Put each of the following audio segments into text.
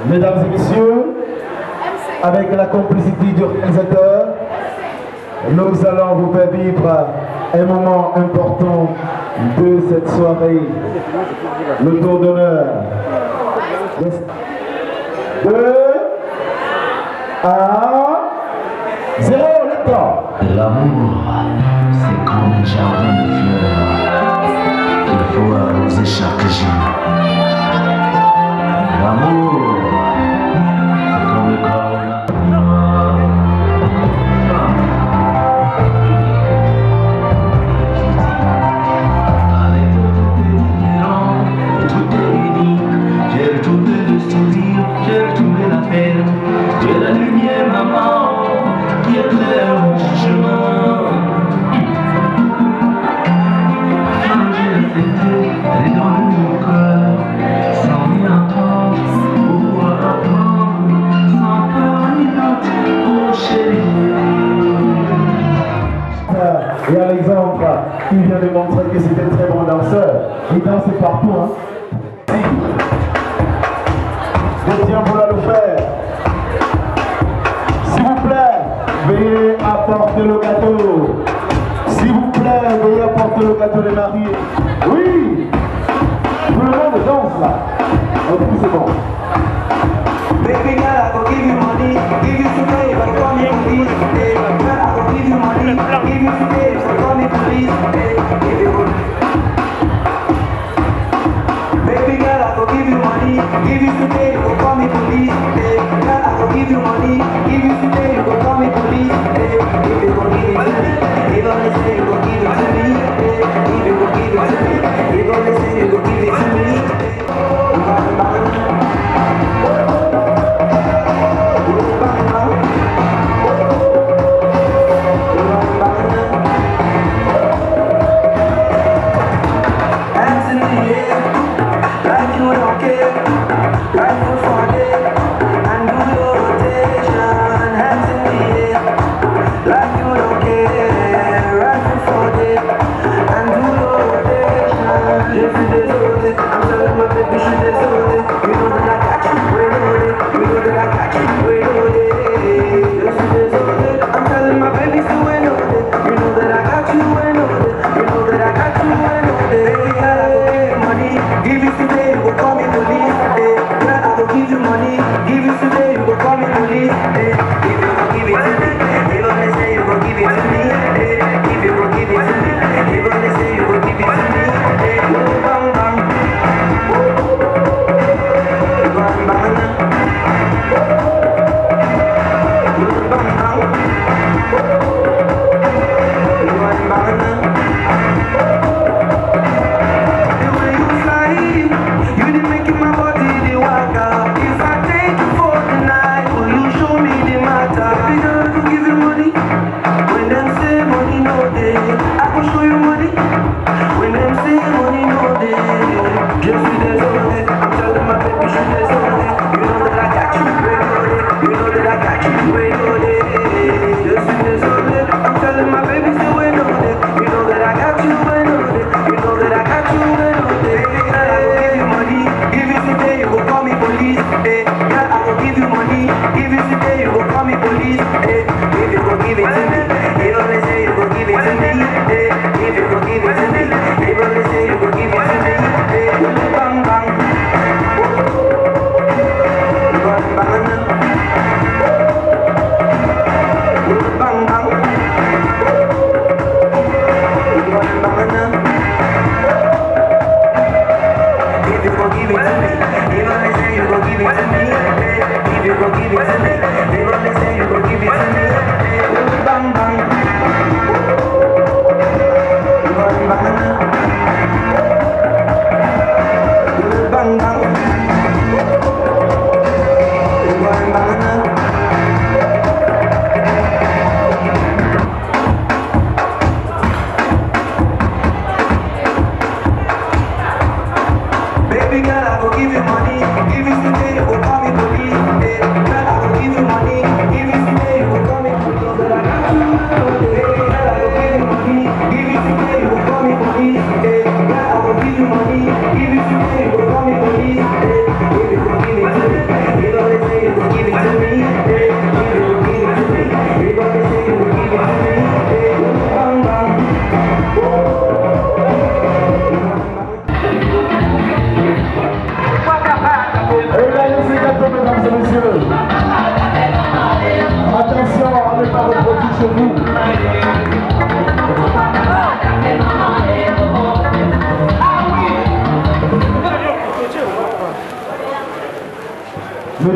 Mesdames et messieurs, avec la complicité du réalisateur, nous allons vous faire vivre un moment important de cette soirée. Le tour d'honneur. 2 à 0, le temps. L'amour, c'est comme un jardin de fleurs qu'il faut arroser chaque jour. L'amour, c'est comme le corps. Avec tout est différent, tout est unique. J'ai retrouvé le sourire, j'ai retrouvé la paix. J'ai la lumière, maman, qui éclaire mon chemin. J'ai accepté, elle est dans mon cœur, sans rien attendre, pouvoir apprendre, sans peur ni doute, oh chérie. Et Alexandre, qui vient de montrer que c'était un très bon danseur. Il danse partout. Hein. Je tiens vouloir le faire. S'il vous plaît, veuillez apporter le gâteau. S'il vous plaît, veuillez apporter le gâteau des mariés. Oui, tout le monde danse là. Ok, c'est bon. Baby girl, I go give you money, give you today, but call me police. Hey, girl, I go give you money, give you today, but call me police. Hey, give you. Baby girl, I go give you money, give you today, but call me police. Hey, girl, I go give you money, give you today, but call me police. Hey, if you go give it to me, if I say you go give it to me, hey, if you go give it to me, if I say you go give it to me.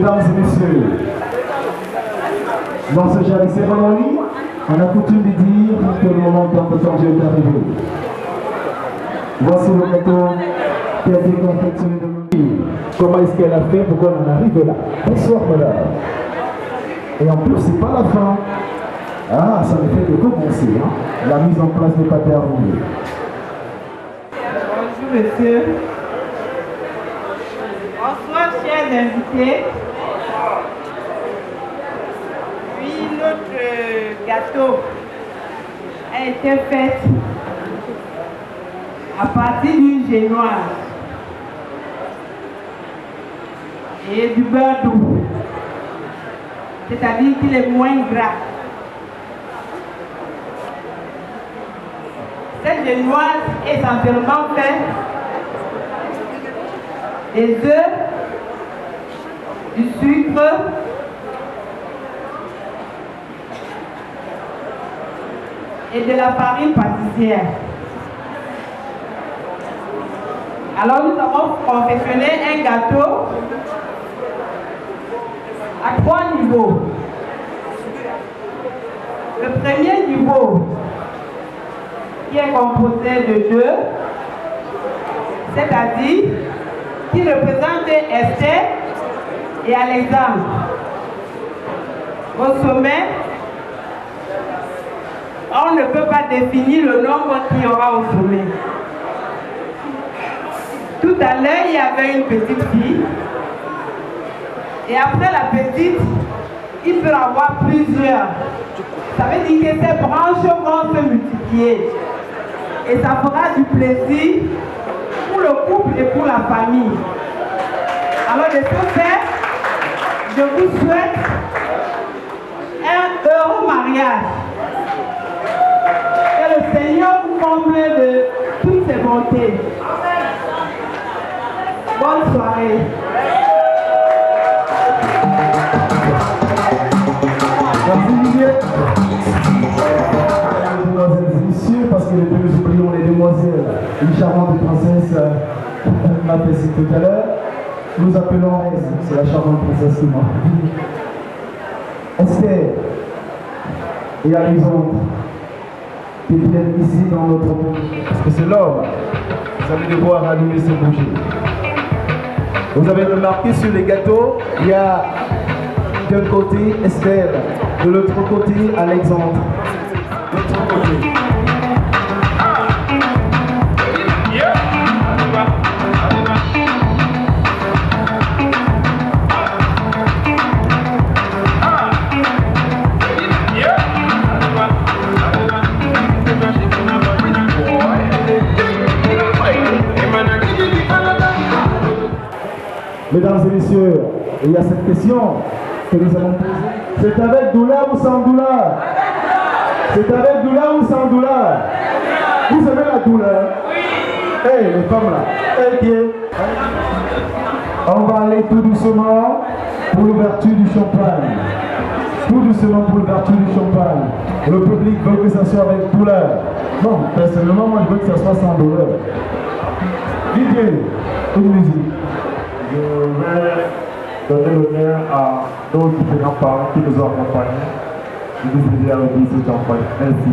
Mesdames et messieurs, dans ce genre de cérémonie, on a coutume de dire que le moment tant attendu est arrivé. Voici le gâteau qui a été confectionné de nous. Comment est-ce qu'elle a fait pour qu'on en arrive là? Bonsoir madame. Et en plus, c'est pas la fin. Ah, ça ne fait que commencer. Hein? La mise en place n'est pas terminée. Bonjour monsieur. Bonsoir chers invités. Oui, notre gâteau a été fait à partir d'une génoise et du beurre doux, c'est-à-dire qu'il est moins gras. Cette génoise est essentiellement faite des œufs, du sucre, et de la farine pâtissière. Alors nous avons confectionné un gâteau à 3 niveaux. Le premier niveau qui est composé de 2, c'est-à-dire qui représente Esther et Alexandre. Au sommet, on ne peut pas définir le nombre qu'il y aura au sommet. Tout à l'heure, il y avait une petite fille. Et après la petite, il peut y avoir plusieurs. Ça veut dire que ces branches vont se multiplier. Et ça fera du plaisir pour le couple et pour la famille. Alors de ce fait, je vous souhaite un heureux mariage. Que le Seigneur vous comble de toutes ses bontés. Bonne soirée. Merci Didier. Mesdemoiselles et messieurs, parce que les deux nous oublions les demoiselles, une charmante princesse m'a fait ici tout à l'heure. Nous appelons Aise, c'est la charmante princesse qui m'a dit. Esther et Alexandre, qui viennent ici dans notre monde, parce que c'est l'homme, vous allez devoir allumer ces bougies. Vous avez remarqué sur les gâteaux, il y a d'un côté Esther, de l'autre côté Alexandre. De l'autre côté. Mesdames et messieurs, il y a cette question que nous allons poser. C'est avec douleur ou sans douleur? C'est avec douleur ou sans douleur? Vous aimez la douleur? Oui. Hey, les femmes là. Hey, bien. On va aller tout doucement pour l'ouverture du champagne. Tout doucement pour l'ouverture du champagne. Le public veut que ça soit avec douleur. Non, personnellement, moi je veux que ça soit sans douleur. Didier, une musique. Je vais donner l'honneur à nos différents parents qui nous ont accompagnés. Je vous ai à ouvrir ce champagne. Merci.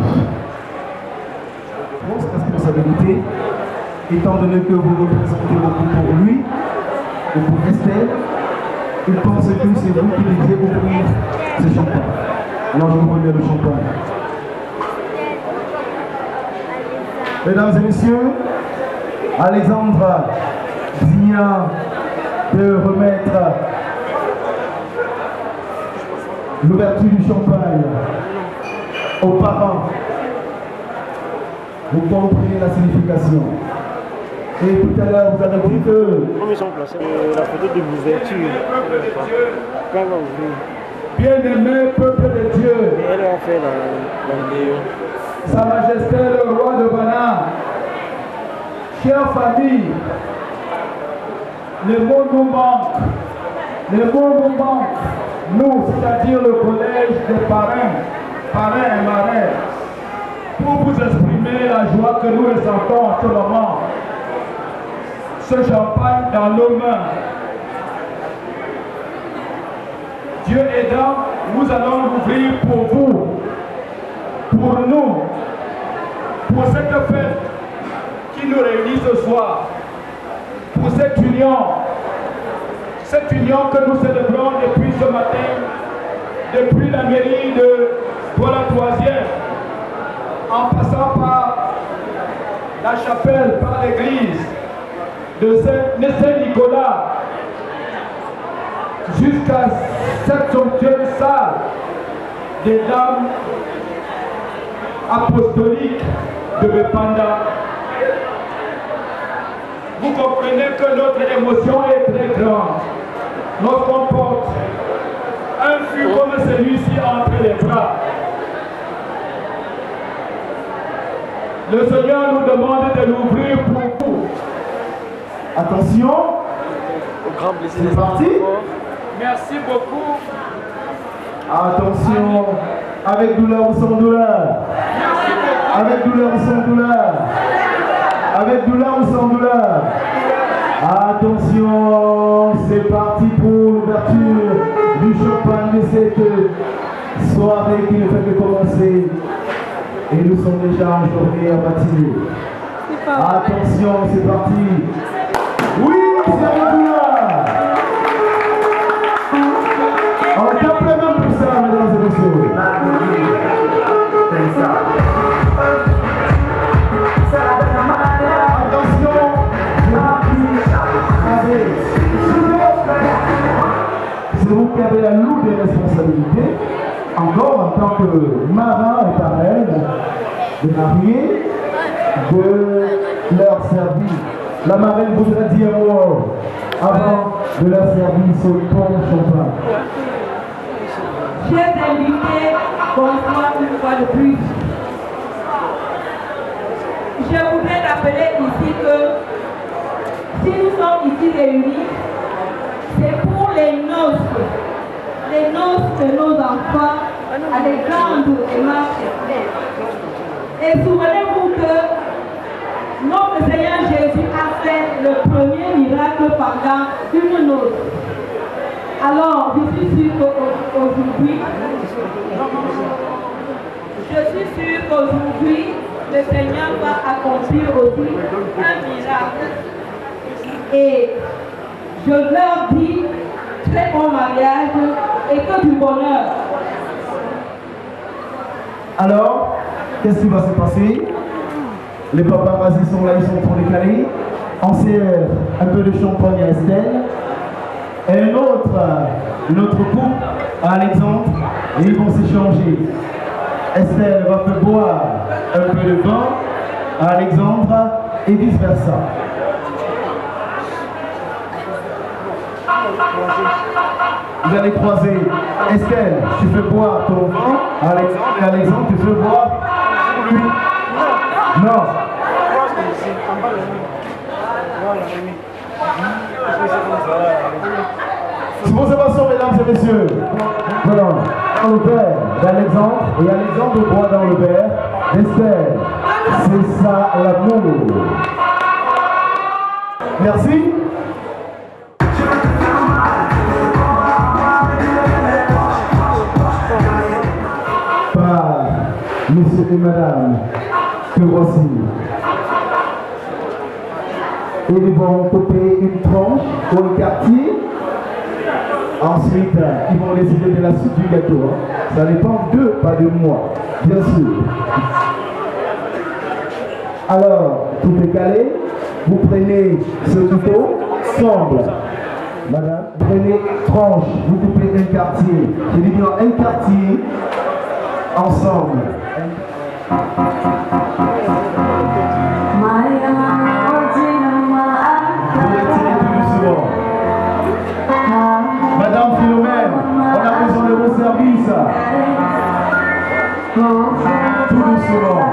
Grosse responsabilité, étant donné que vous représentez beaucoup pour lui et pour Esther, il pense que c'est vous qui devez ouvrir ce champagne. Alors je vous remets le champagne. Mesdames et messieurs, Alexandre vient de remettre l'ouverture du champagne aux parents. Vous comprenez la signification. Et tout à l'heure, vous avez dit que... Comment ils sont placés? La photo de l'ouverture. Bien-aimé peuple de Dieu. Et elle a fait la vidéo. Sa Majesté le roi de Ghana. Chère famille, les mots nous manquent. Les mots nous manquent. Nous, c'est-à-dire le collège des parrains et marraines, pour vous exprimer la joie que nous ressentons en ce moment. Ce champagne dans nos mains. Dieu aidant, nous allons l'ouvrir pour vous, pour nous, pour cette fête qui nous réunit ce soir, pour cette union que nous célébrons depuis ce matin, depuis la mairie de la Troisième, en passant par la chapelle, par l'église de Saint-Nicolas, jusqu'à cette somptueuse salle des dames apostoliques de Bepanda. Vous comprenez que notre émotion est très grande lorsqu'on porte un fût comme celui-ci entre les bras. Le Seigneur nous demande de l'ouvrir pour vous. Attention, c'est parti. Merci beaucoup. Attention, avec douleur ou sans douleur. Merci beaucoup. Avec douleur ou sans douleur. Avec douleur ou sans douleur. Attention, c'est parti pour l'ouverture du champagne de cette soirée qui ne fait que commencer. Et nous sommes déjà en journée à matinée. Attention, c'est parti. Oui, c'est avec douleur. On tape les mains pour ça, mesdames et messieurs. Attention, c'est vous qui avez la lourde responsabilité, encore en tant que marin et parraine, de mariés, de leur servir. La marraine voudrait dire un mot avant de leur servir ce bon champagne. Chers invités, bonsoir une fois de plus. Je voudrais rappeler ici que si nous sommes ici réunis, c'est pour les noces de nos enfants à des grandes démarches. Et souvenez-vous que notre Seigneur Jésus a fait le premier miracle pendant une noce. Alors, je suis sûre qu'aujourd'hui, le Seigneur va accomplir aussi un miracle. Et je leur dis très bon mariage et que du bonheur. Alors, qu'est-ce qui va se passer? Les paparazzis sont là, ils sont trop décalés. On sert un peu de champagne à Estelle. Et notre couple à Alexandre, et ils vont s'échanger. Estelle va faire boire un peu de vin à Alexandre et vice versa. Vous allez croiser. Estelle, tu fais boire ton vin à Alexandre et Alexandre, tu fais boire lui. Non. Supposons, mesdames et messieurs, voilà, dans le verre d'Alexandre, et Alexandre boit dans le verre d'Estelle. C'est ça l'amour. Merci. Par monsieur et madame que voici. Et ils vont couper une tranche pour le quartier. Ensuite, ils vont décider de la suite du gâteau. Ça dépend d'eux, pas de moi, bien sûr. Alors, tout est calé. Vous prenez ce couteau, semble. Madame, prenez tranche, vous coupez un quartier. J'ai dit bien un quartier, ensemble. Madame Philomène, on a besoin de vos services. Tout doucement.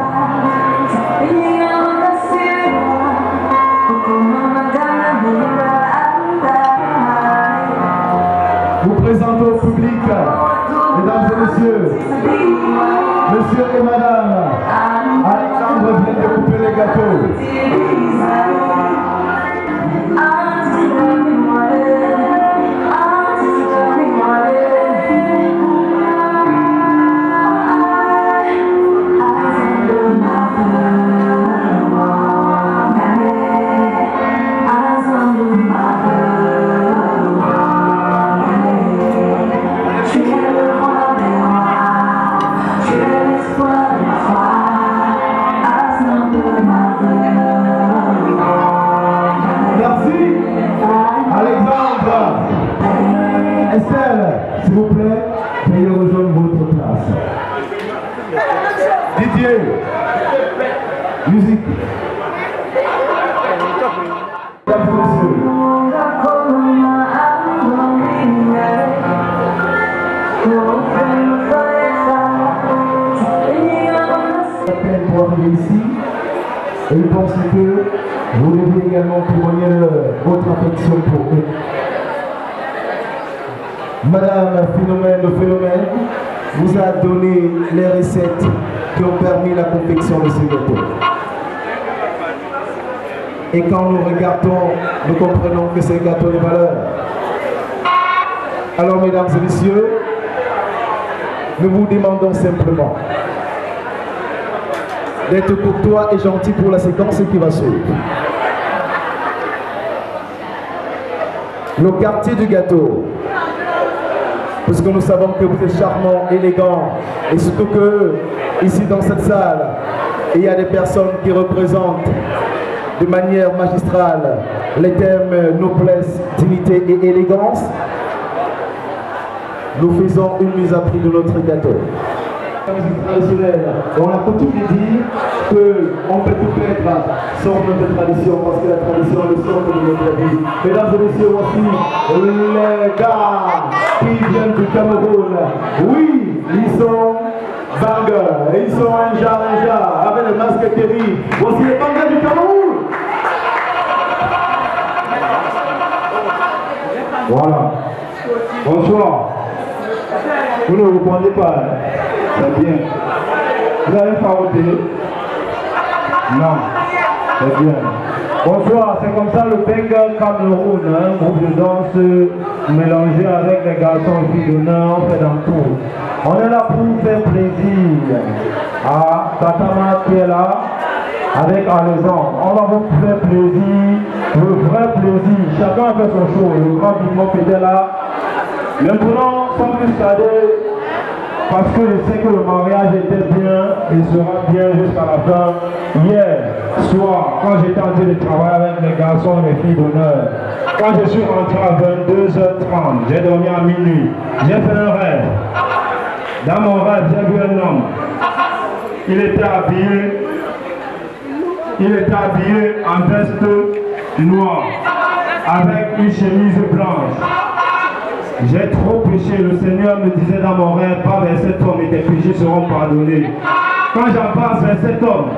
Vous présentez au public, mesdames et messieurs, monsieur et madame, Alexandre vient de couper les gâteaux. s'il vous plaît, veuillez rejoindre votre place. Didier, musique. Mesdames et messieurs. Pour arriver ici, et ils pensent que vous devez également témoigner votre affection pour eux. Madame Phénomène de Phénomène vous a donné les recettes qui ont permis la confection de ce gâteau. Et quand nous regardons, nous comprenons que c'est un gâteau de valeur. Alors mesdames et messieurs, nous vous demandons simplement d'être courtois et gentil pour la séquence qui va suivre. Le quartier du gâteau, parce que nous savons que vous êtes charmant, élégant, et surtout que ici dans cette salle, il y a des personnes qui représentent de manière magistrale les thèmes noblesse, dignité et élégance. Nous faisons une mise à prix de notre gâteau. On a coutume de dire qu'on peut tout perdre sans notre tradition, parce que la tradition est le socle de notre vie. Mesdames et messieurs, voici les gars qui viennent du Cameroun. Oui, ils sont bangers, ils sont un jar, avec le masque terrible. Voici les bangers du Cameroun. Voilà. Bonsoir. Vous ne vous répondez pas, hein? C'est bien. Vous avez farouté? Non. C'est bien. Bonsoir, c'est comme ça le Benga Cameroun, un groupe de danse mélangé avec les garçons et filles d'honneur, on fait dans tout. On est là pour faire plaisir à Tatama qui est là avec Alexandre. On va vous faire plaisir, le vrai plaisir. Chacun a fait son show, le grand Bimop était là. Maintenant, sans plus tarder, parce que je sais que le mariage était bien et sera bien jusqu'à la fin. Hier soir, quand j'étais en train de travailler avec les garçons et les filles d'honneur, quand je suis rentré à 22h30, j'ai dormi à minuit, j'ai fait un rêve. Dans mon rêve, j'ai vu un homme. Il était habillé en veste noire, avec une chemise blanche. J'ai trop péché, le Seigneur me disait dans mon rêve, pas vers cet homme et tes péchés seront pardonnés. Quand j'en passe vers cet homme,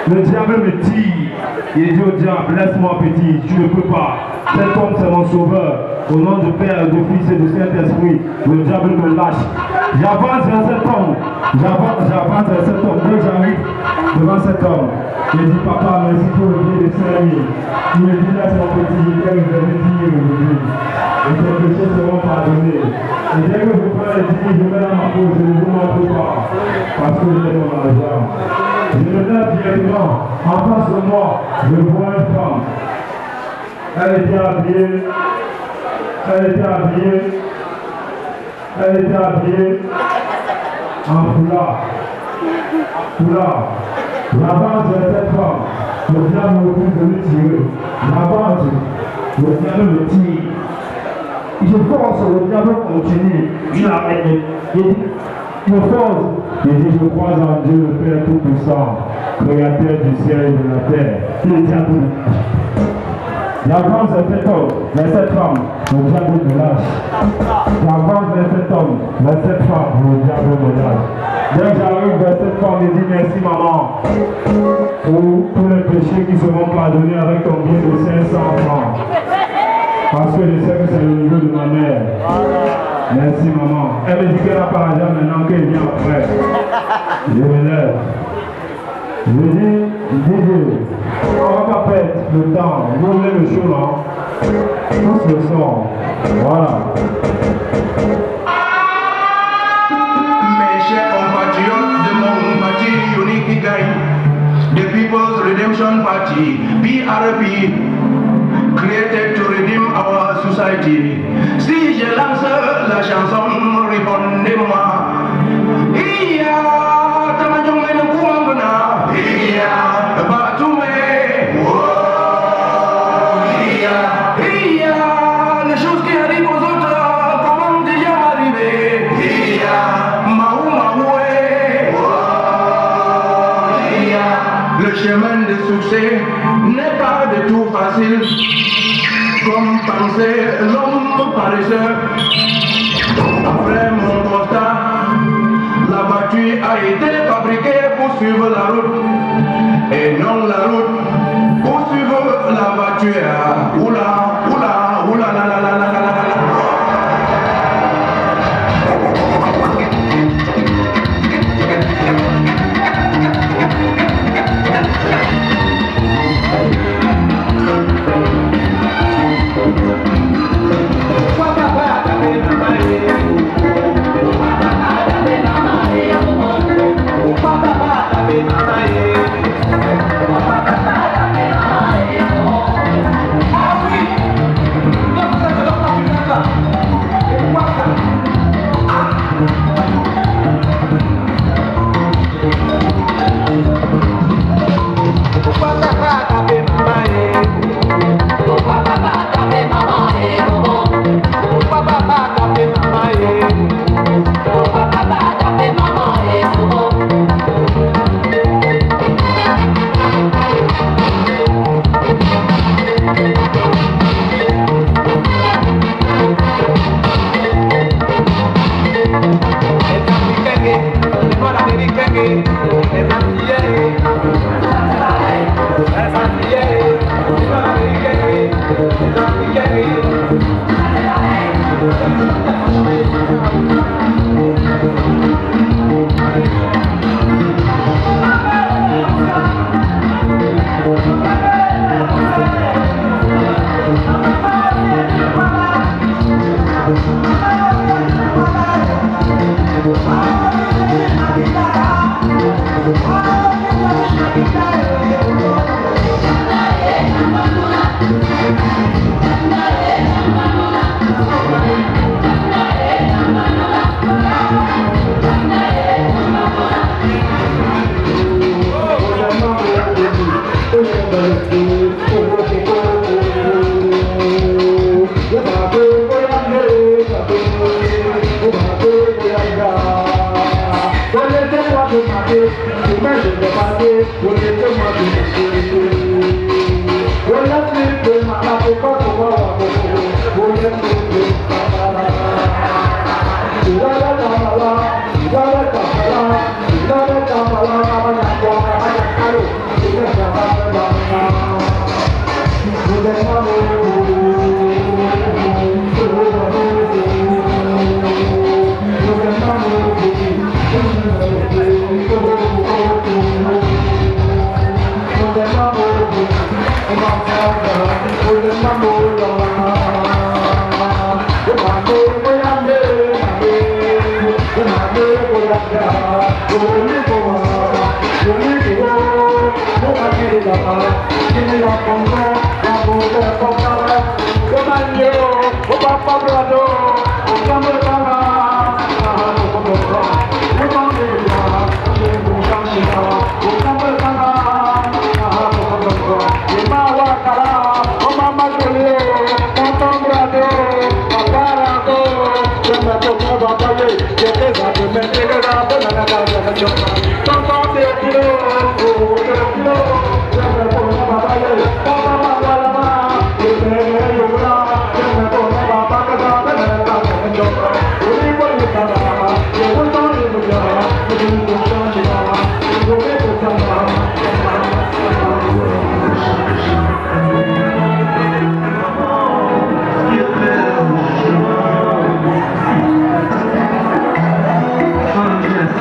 le diable me tire. Il dit au diable, laisse-moi petit, tu ne peux pas. Cet homme c'est mon sauveur. Au nom du Père, du Fils et du Saint-Esprit, le diable me lâche. J'avance vers cet homme. J'avance vers cet homme. Dès que j'arrive devant cet homme, je dis, papa, merci pour le bien de 5 000. Il me dit, laisse mon petit, je vais dire aujourd'hui. Et tes péchés seront pardonnés. Et dès que je prends les 10 000, je mets dans ma peau, je ne vous montre pas. Parce que j'ai mon argent. Je me lève directement. En face de moi, je vois une femme. Elle était habillée en foulard. J'avance vers cette femme. Le diable me pousse de me tirer. J'avance. Le diable me tire. Je force, le diable continue. Je force. Je dis, je crois en Dieu, le Père Tout-Puissant, créateur du ciel et de la terre. Le diable me lâche. J'avance vers cet homme, vers cette femme, le diable me lâche. J'avance vers cet homme, vers cette femme, le diable me lâche. Dès que j'arrive vers cette femme, je dis merci maman pour tous les péchés qui seront pardonnés avec ton bien de 500 francs. Parce que je sais que c'est le niveau de ma mère. Merci maman. Elle me dit qu'elle n'a pas l'argent maintenant, qu'elle vient après. Je me lève. Je dis, on ne va pas perdre le temps. Vous voulez le show, non? Tous le son. Voilà. Mes chers compatriotes de mon parti unique gagne, the People's Redemption Party, PRP, created to redeem our society. Si je lance la chanson, répondez-moi. Les choses qui arrivent aux autres, comment déjà chemin de succès n'est pas du tout facile. Comme pensait l'homme paresseux. Après mon constat, la voiture a été fabriquée pour suivre la route et non la route pour suivre la voiture. Oula, oula, oula, la la la la la la.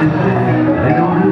Et dans le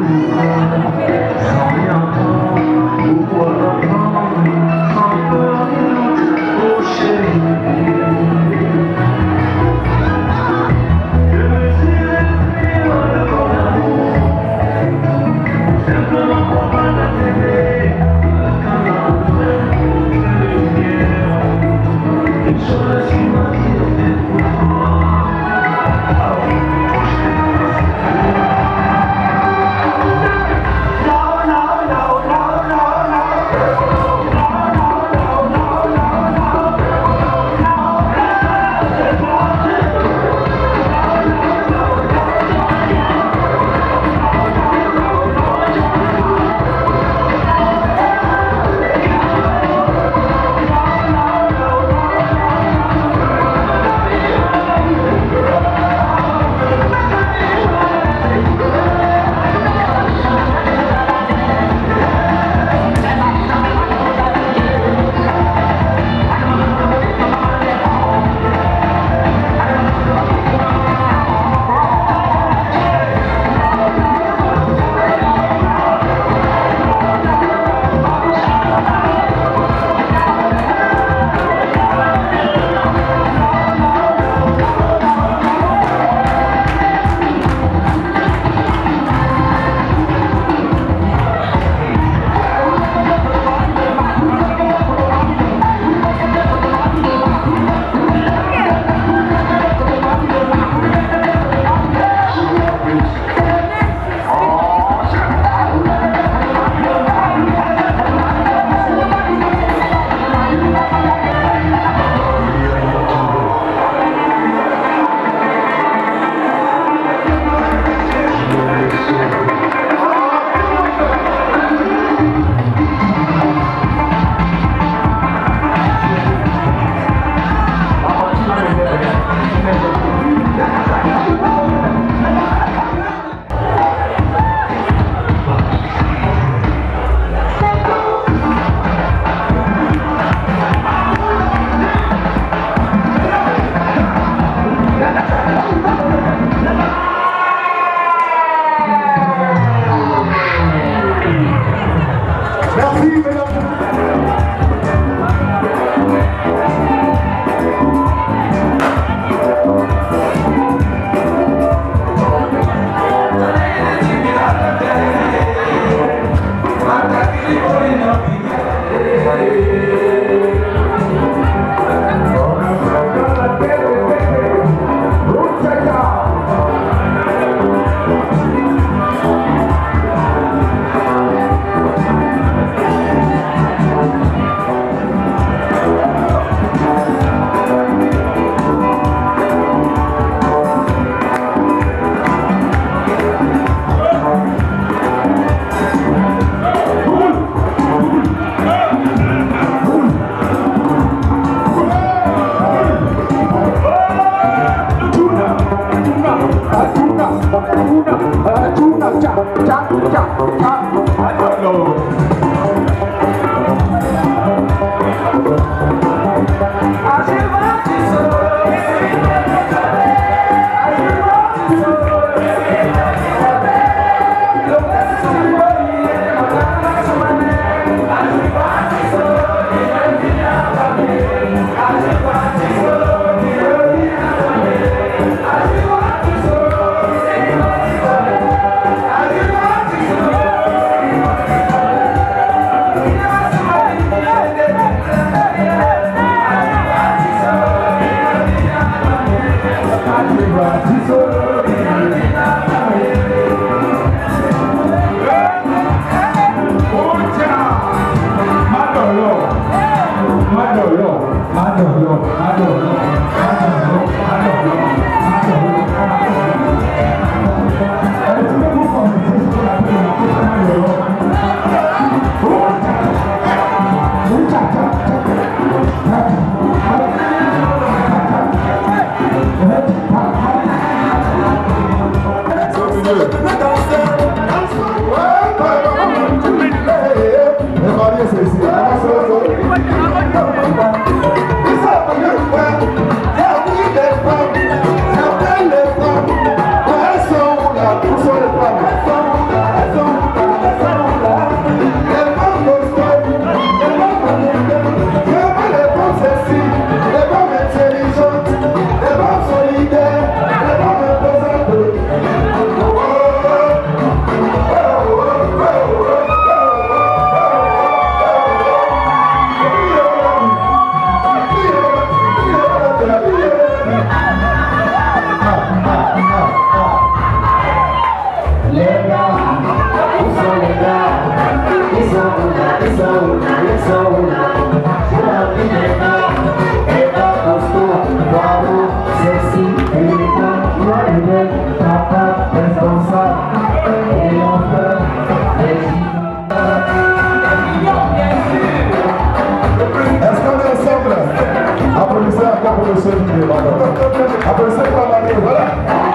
était papa responsable. Et on fait Est-ce qu'on est ensemble? Applaudissez encore pour le seul qui est là. Applaudissez pour la mariée, voilà.